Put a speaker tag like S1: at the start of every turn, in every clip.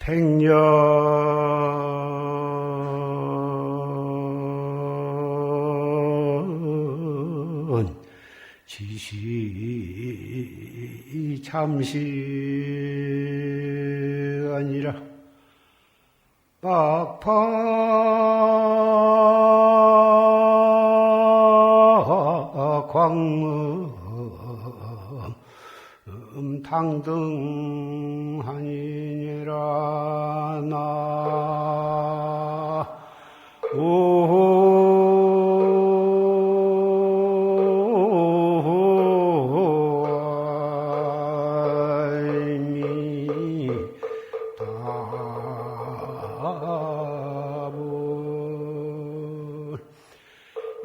S1: 백년 지시 잠시 아니라 빡파 광음 당등하니라 나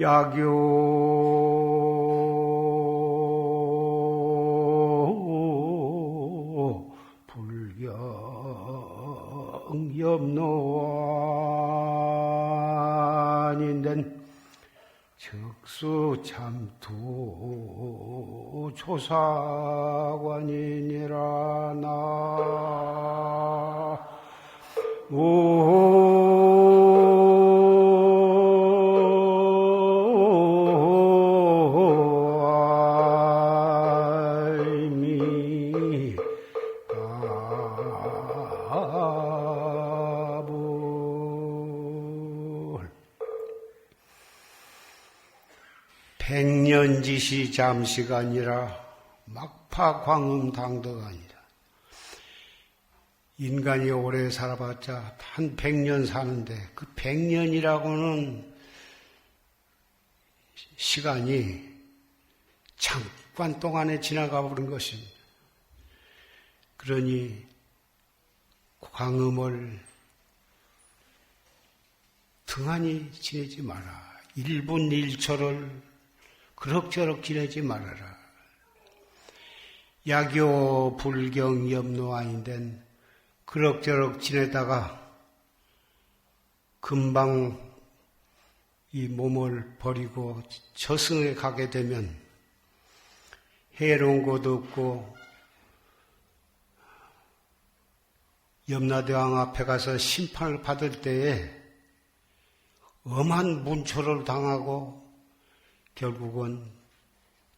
S1: 야교 불경 염노아닌된 적수 참투 조사관이니라 나 백년지시 잠시가 아니라 막파 광음 당도가 아니라 인간이 오래 살아봤자 한 100년 사는데 그 100년이라고는 시간이 잠깐 동안에 지나가 버린 것입니다. 그러니 광음을 등한히 지내지 마라. 1분 1초를 그럭저럭 지내지 말아라. 야교 불경 염노 아닌데 그럭저럭 지내다가 금방 이 몸을 버리고 저승에 가게 되면 해로운 것도 없고 염라대왕 앞에 가서 심판을 받을 때에 엄한 문초를 당하고 결국은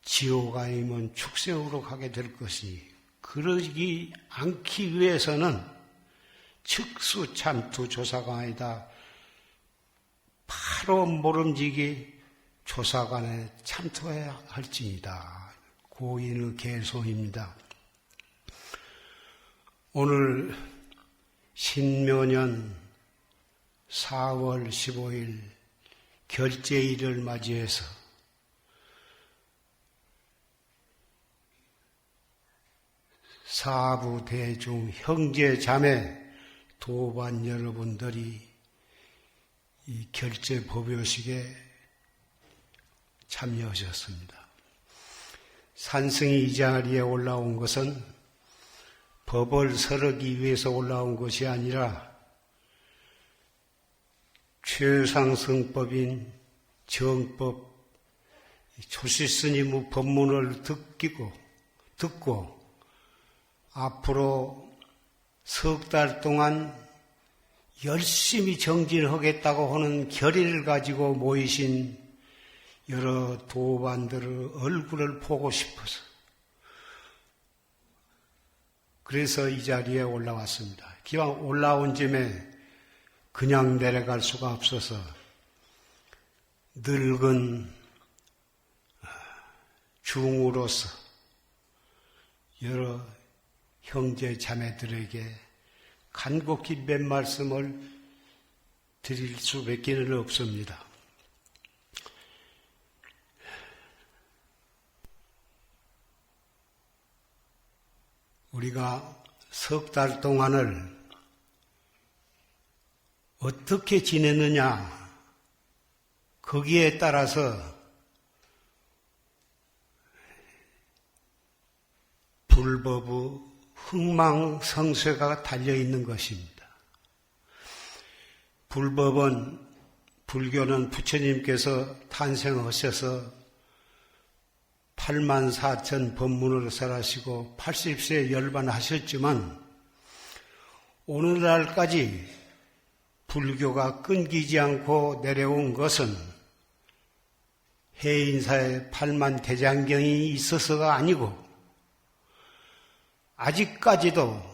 S1: 지옥 아니면 축생으로 가게 될 것이니 그러지 않기 위해서는 측수참투 조사관이다. 바로 모름지기 조사관에 참투해야 할지니다. 고인의 개소입니다. 오늘 신묘년 4월 15일 결제일을 맞이해서 사부 대중 형제 자매 도반 여러분들이 이 결제 법요식에 참여하셨습니다. 산승이 이 자리에 올라온 것은 법을 설하기 위해서 올라온 것이 아니라 최상승법인 정법 조실스님의 법문을 듣고 앞으로 석 달 동안 열심히 정진하겠다고 하는 결의를 가지고 모이신 여러 도반들의 얼굴을 보고 싶어서 그래서 이 자리에 올라왔습니다. 기왕 올라온 짐에 그냥 내려갈 수가 없어서 늙은 중으로서 여러 형제 자매들에게 간곡히 몇 말씀을 드릴 수밖에는 없습니다. 우리가 석 달 동안을 어떻게 지내느냐, 거기에 따라서 불법의 흥망성쇠가 달려있는 것입니다. 불교는 부처님께서 탄생하셔서 84,000 법문을 설하시고 80세에 열반하셨지만 오늘날까지 불교가 끊기지 않고 내려온 것은 해인사에 팔만대장경이 있어서가 아니고 아직까지도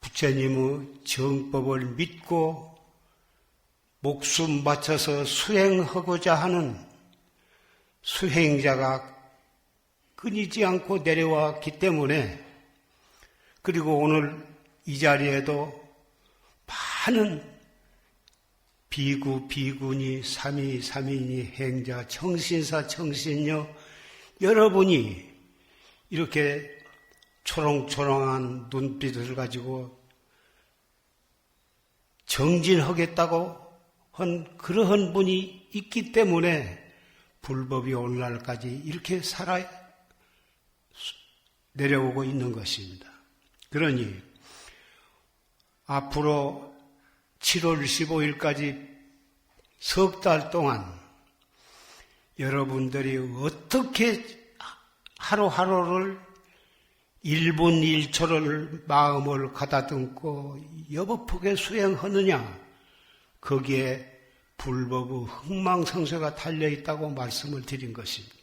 S1: 부처님의 정법을 믿고 목숨 바쳐서 수행하고자 하는 수행자가 끊이지 않고 내려왔기 때문에, 그리고 오늘 이 자리에도 많은 비구, 비구니, 사미, 사미니, 행자, 청신사, 청신녀 여러분이 이렇게 초롱초롱한 눈빛을 가지고 정진하겠다고 한 그러한 분이 있기 때문에 불법이 오늘날까지 이렇게 살아 내려오고 있는 것입니다. 그러니 앞으로 7월 15일까지 석 달 동안 여러분들이 어떻게 하루하루를 1분 1초를 마음을 가다듬고 여법하게 수행하느냐, 거기에 불법의 흥망성쇠가 달려있다고 말씀을 드린 것입니다.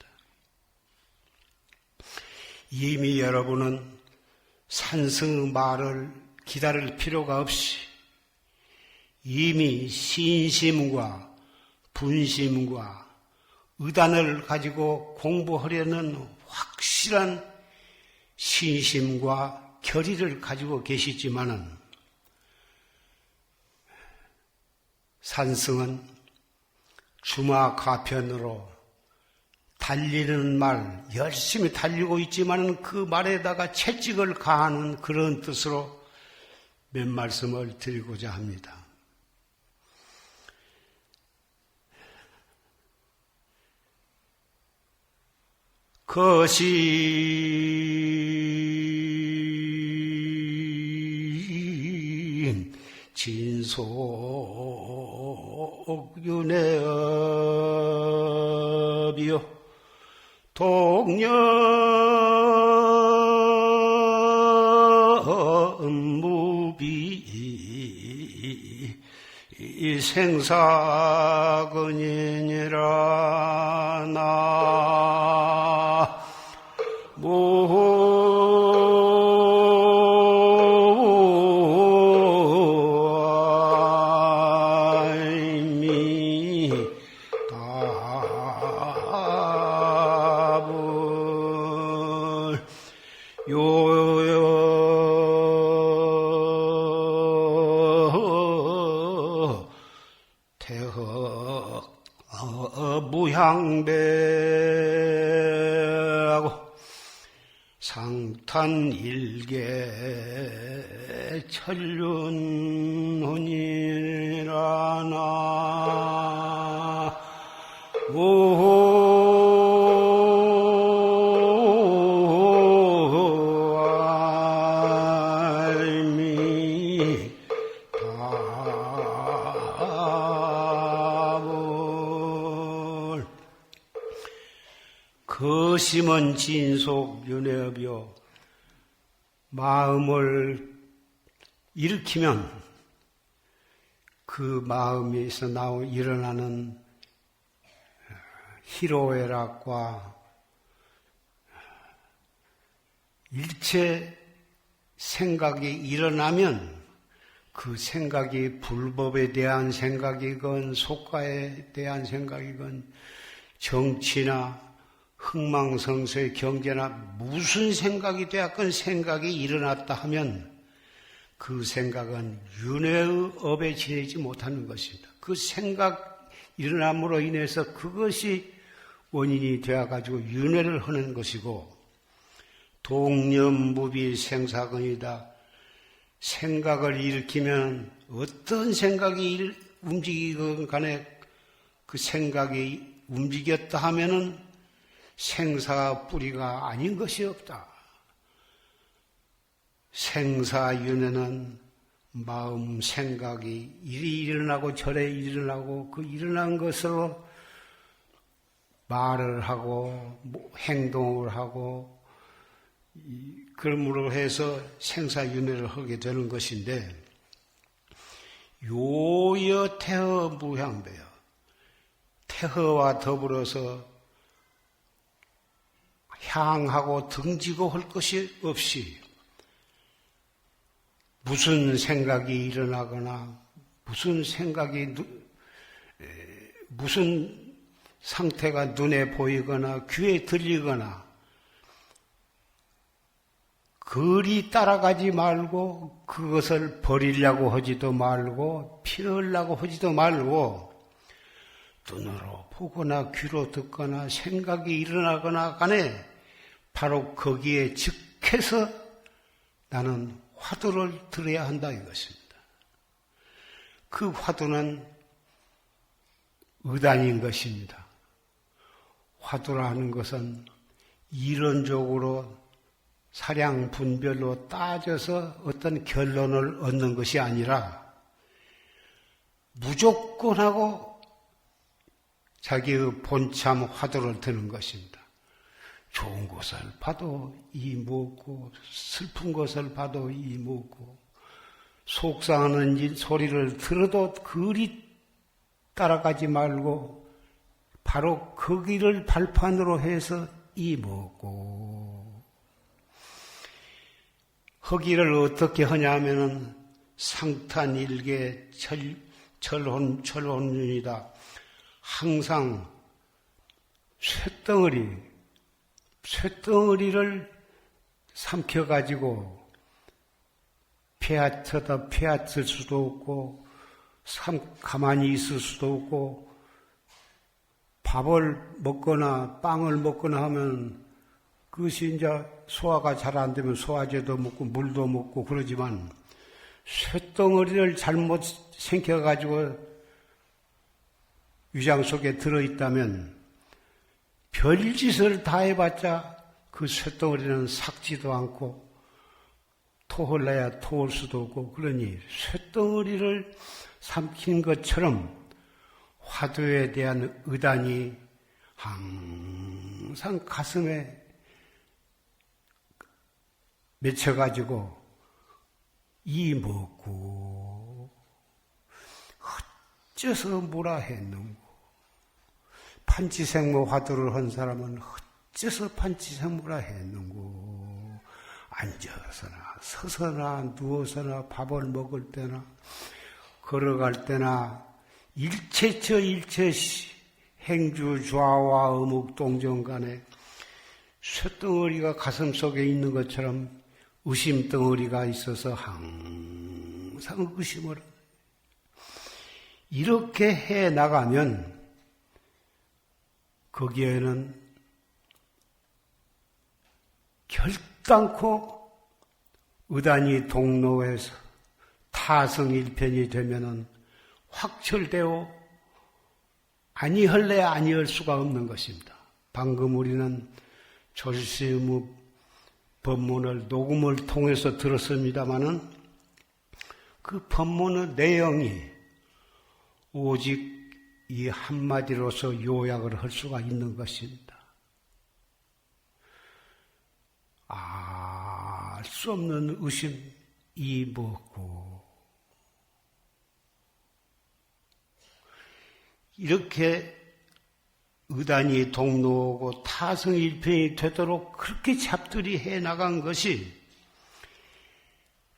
S1: 이미 여러분은 산승의 말을 기다릴 필요가 없이 이미 신심과 분심과 의단을 가지고 공부하려는 확실한 신심과 결의를 가지고 계시지만은, 산승은 주마가편으로 달리는 말 열심히 달리고 있지만은 그 말에다가 채찍을 가하는 그런 뜻으로 몇 말씀을 드리고자 합니다. 거신 진속윤회업이요 독념무비 생사근이니라 무향배하고 상탄일계 천륜혼이라나 거심은 진속윤회업이요, 마음을 일으키면 그 마음에서 일어나는 희로애락과 일체 생각이 일어나면 그 생각이 불법에 대한 생각이건 속가에 대한 생각이건 정치나 흥망성쇠 경제나 무슨 생각이 되었건 생각이 일어났다 하면 그 생각은 윤회의 업에 지내지 못하는 것입니다. 그 생각 일어남으로 인해서 그것이 원인이 되어가지고 윤회를 하는 것이고, 독념무비 생사근이다. 생각을 일으키면 어떤 생각이 움직이건 간에 그 생각이 움직였다 하면은 생사 뿌리가 아닌 것이 없다. 생사윤회는 마음 생각이 이리 일어나고 저래 일어나고 그 일어난 것으로 말을 하고 행동을 하고 그러므로 해서 생사윤회를 하게 되는 것인데, 요여 태허 무향배요. 태허와 더불어서 향하고 등지고 할 것이 없이 무슨 생각이 일어나거나 무슨 상태가 눈에 보이거나 귀에 들리거나 그리 따라가지 말고 그것을 버리려고 하지도 말고 피하려고 하지도 말고 눈으로 보거나 귀로 듣거나 생각이 일어나거나 간에 바로 거기에 즉해서 나는 화두를 들어야 한다 이것입니다. 그 화두는 의단인 것입니다. 화두라는 것은 이론적으로 사량 분별로 따져서 어떤 결론을 얻는 것이 아니라 무조건하고 자기의 본참 화두를 드는 것입니다. 좋은 것을 봐도 이 먹고 슬픈 것을 봐도 이 먹고 속상하는 소리를 들어도 그리 따라가지 말고 바로 거기를 발판으로 해서 이 먹고 허기를 어떻게 하냐면은 상탄일계 철혼윤이다. 항상 쇳덩어리를 삼켜가지고 페앗을 수도 없고 가만히 있을 수도 없고 밥을 먹거나 빵을 먹거나 하면 그것이 이제 소화가 잘 안 되면 소화제도 먹고 물도 먹고 그러지만 쇳덩어리를 잘못 생겨가지고 위장 속에 들어있다면 별짓을 다 해봤자 그 쇳덩어리는 삭지도 않고 토를 내야 토할 수도 없고 그러니 쇳덩어리를 삼킨 것처럼 화두에 대한 의단이 항상 가슴에 맺혀가지고 이 먹고 어째서 뭐라 했는고 판치생모 화두를 한 사람은 어째서 판치생모라 했는고 앉아서나 서서나 누워서나 밥을 먹을 때나 걸어갈 때나 일체처 일체시 행주 좌와 어묵동정 간에 쇳덩어리가 가슴 속에 있는 것처럼 의심덩어리가 있어서 항상 의심을 이렇게 해 나가면 거기에는 결단코 의단이 동로해서 타성일편이 되면은 확철되어 아니할래 아니할 수가 없는 것입니다. 방금 우리는 조실스의 법문을 녹음을 통해서 들었습니다마는 그 법문의 내용이 오직 이 한마디로서 요약을 할 수가 있는 것입니다. 알 수 없는 의심, 이 먹고 이렇게 의단이 동로하고 타성일편이 되도록 그렇게 잡들이 해나간 것이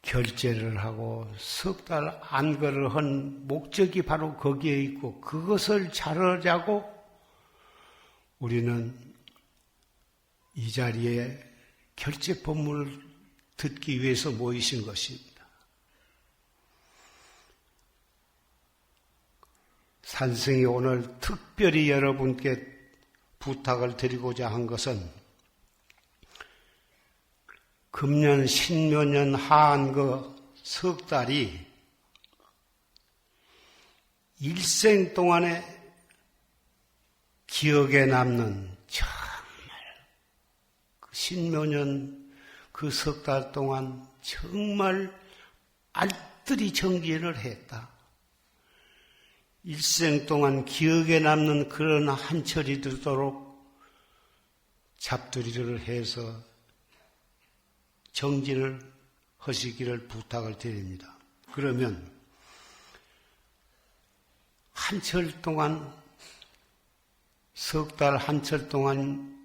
S1: 결제를 하고 석 달 안거를 한 목적이 바로 거기에 있고 그것을 잘하자고 우리는 이 자리에 결제 법문을 듣기 위해서 모이신 것입니다. 산승이 오늘 특별히 여러분께 부탁을 드리고자 한 것은 금년 신묘년 하한 그 석 달이 일생 동안에 기억에 남는 정말 그 신묘년 그 석 달 동안 정말 알뜰히 정진을 했다. 일생 동안 기억에 남는 그런 한철이 되도록 잡두리를 해서 정진을 하시기를 부탁을 드립니다. 그러면 한철 동안, 석 달 한철 동안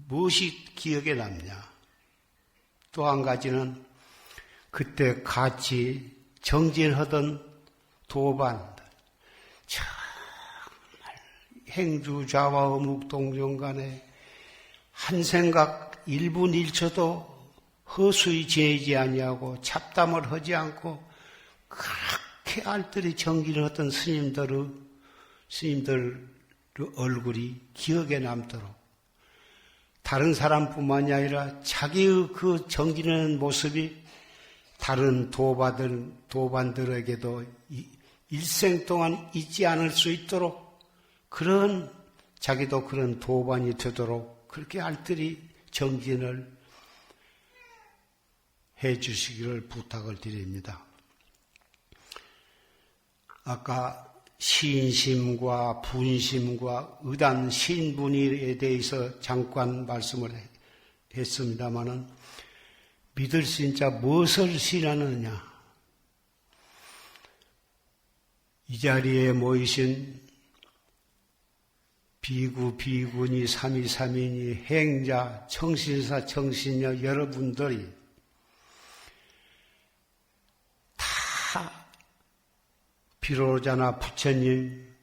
S1: 무엇이 기억에 남냐? 또 한 가지는 그때 같이 정진하던 도반들, 정말 행주좌와 어묵동정 간에 한 생각 1분 1초도 허수이 지내지 아니하고 잡담을 하지 않고 그렇게 알뜰히 정진을 하던 스님들의 얼굴이 기억에 남도록 다른 사람뿐만이 아니라 자기의 그 정진하는 모습이 다른 도반들에게도 일생 동안 잊지 않을 수 있도록 자기도 그런 도반이 되도록 그렇게 알뜰히 정진을 해 주시기를 부탁을 드립니다. 아까 신심과 분심과 의단 신분에 대해서 잠깐 말씀을 했습니다마는 믿을 신자 무엇을 신하느냐? 이 자리에 모이신 비구, 비구니, 삼위, 삼인이, 행자, 청신사, 청신녀 여러분들이 다 비로자나 부처님,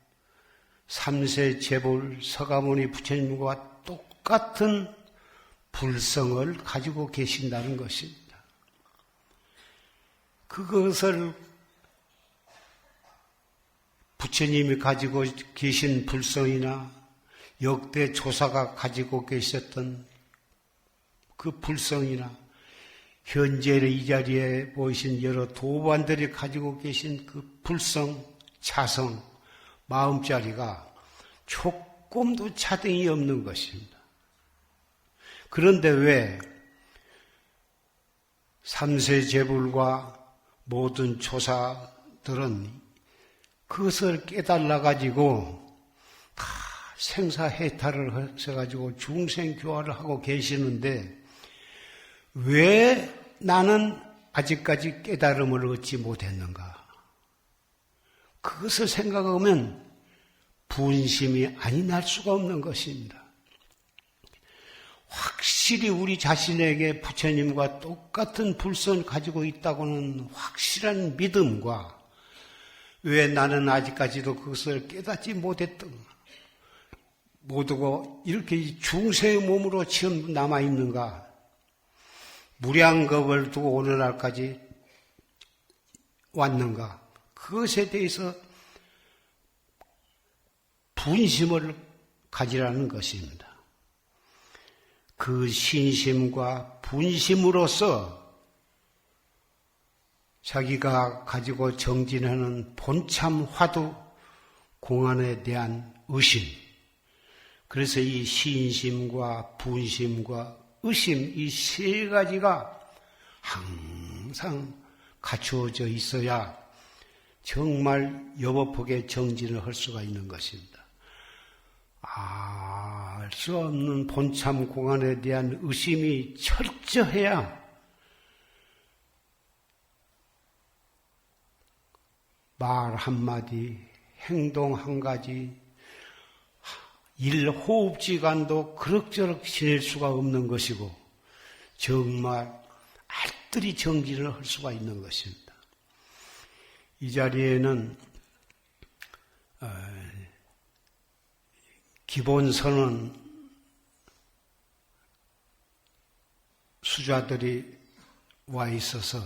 S1: 삼세 제불, 서가모니 부처님과 똑같은 불성을 가지고 계신다는 것입니다. 그것을 부처님이 가지고 계신 불성이나 역대 조사가 가지고 계셨던 그 불성이나 현재 이 자리에 모이신 여러 도반들이 가지고 계신 그 불성, 차성, 마음자리가 조금도 차등이 없는 것입니다. 그런데 왜 삼세제불과 모든 조사들은 그것을 깨달아가지고 다 생사해탈을 하셔가지고 중생교화를 하고 계시는데 왜 나는 아직까지 깨달음을 얻지 못했는가? 그것을 생각하면 분심이 아니 날 수가 없는 것입니다. 확실히 우리 자신에게 부처님과 똑같은 불성을 가지고 있다고는 확실한 믿음과 왜 나는 아직까지도 그것을 깨닫지 못했던가? 모두가 이렇게 중생의 몸으로 지금 남아있는가? 무량겁을 두고 오늘날까지 왔는가? 그것에 대해서 분심을 가지라는 것입니다. 그 신심과 분심으로서 자기가 가지고 정진하는 본참 화두 공안에 대한 의심, 그래서 이 신심과 분심과 의심 이 세 가지가 항상 갖추어져 있어야 정말 여법하게 정진을 할 수가 있는 것입니다. 알 수 없는 본참 공안에 대한 의심이 철저해야 말 한마디, 행동 한 가지, 일 호흡지간도 그럭저럭 지낼 수가 없는 것이고 정말 알뜰히 정진을 할 수가 있는 것입니다. 이 자리에는 기본선언 수자들이 와 있어서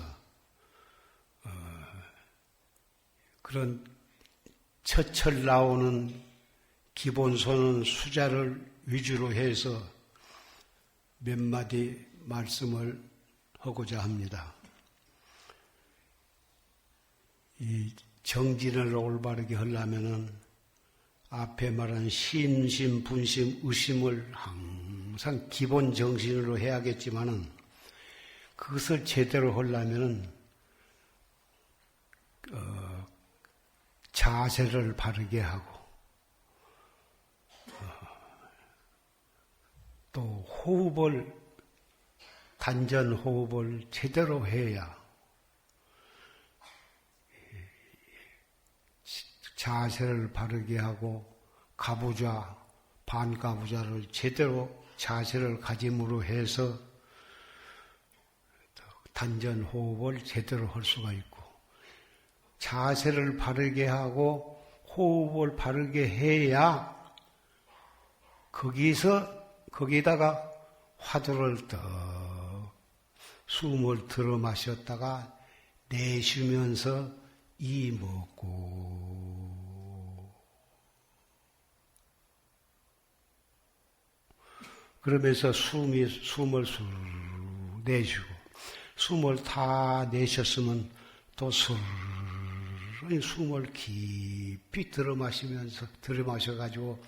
S1: 그런 처철 나오는 기본선언 수자를 위주로 해서 몇 마디 말씀을 하고자 합니다. 이 정진을 올바르게 하려면은 앞에 말한 신심, 분심, 의심을 항상 기본 정신으로 해야겠지만은 그것을 제대로 하려면은 자세를 바르게 하고 또 호흡을 단전 호흡을 제대로 해야 자세를 바르게 하고 가부좌, 반가부좌를 제대로 자세를 가짐으로 해서 단전 호흡을 제대로 할 수가 있고, 자세를 바르게 하고 호흡을 바르게 해야 거기다가 화두를 떡 숨을 들어 마셨다가 내쉬면서 이 먹고, 그러면서 숨을 술 내쉬고, 숨을 다 내셨으면 또 숨을 깊이 들어 마셔가지고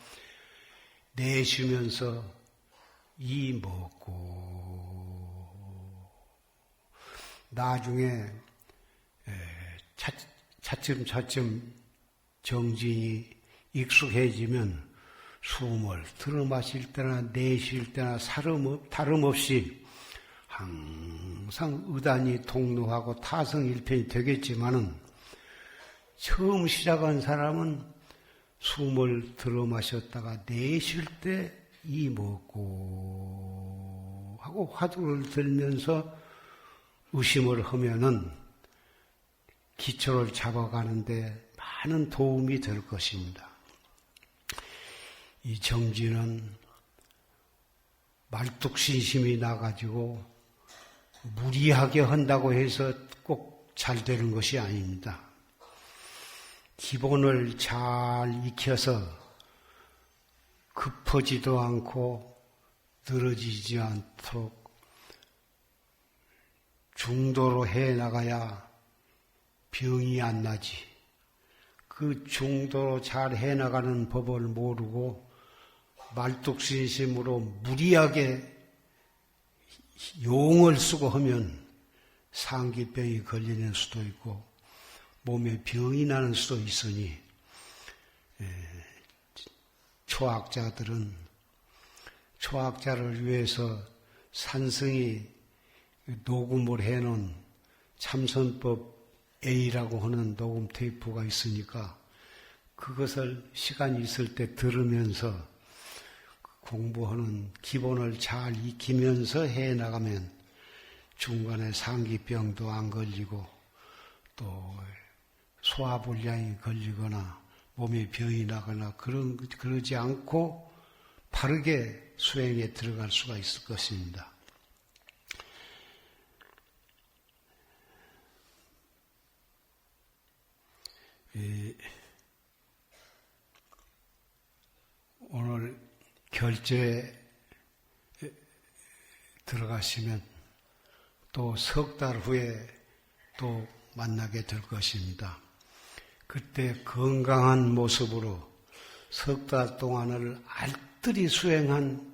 S1: 내쉬면서 이 먹고, 나중에 차츰 정진이 익숙해지면 숨을 들어 마실 때나 내쉴 때나 다름없이 항상 의단이 통로하고 타성일편이 되겠지만은, 처음 시작한 사람은 숨을 들어 마셨다가 내쉴 때 이 먹고 하고 화두를 들면서 의심을 하면은 기초를 잡아가는데 많은 도움이 될 것입니다. 이 정진은 말뚝신심이 나가지고 무리하게 한다고 해서 꼭 잘 되는 것이 아닙니다. 기본을 잘 익혀서 급하지도 않고 늘어지지 않도록 중도로 해나가야 병이 안 나지. 그 중도로 잘 해나가는 법을 모르고 말뚝신심으로 무리하게 용을 쓰고 하면 상기병이 걸리는 수도 있고 몸에 병이 나는 수도 있으니, 초학자를 위해서 산성이 녹음을 해놓은 참선법 A라고 하는 녹음 테이프가 있으니까 그것을 시간이 있을 때 들으면서 공부하는 기본을 잘 익히면서 해나가면 중간에 상기병도 안 걸리고 또 소화불량이 걸리거나 몸에 병이 나거나 그러지 않고 바르게 수행에 들어갈 수가 있을 것입니다. 오늘 결제에 들어가시면 또 석 달 후에 또 만나게 될 것입니다. 그때 건강한 모습으로 석 달 동안을 알뜰히 수행한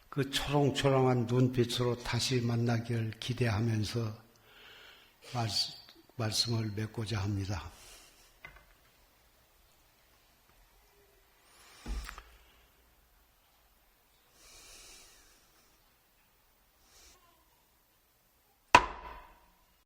S1: 그 초롱초롱한 눈빛으로 다시 만나기를 기대하면서 말씀을 맺고자 합니다.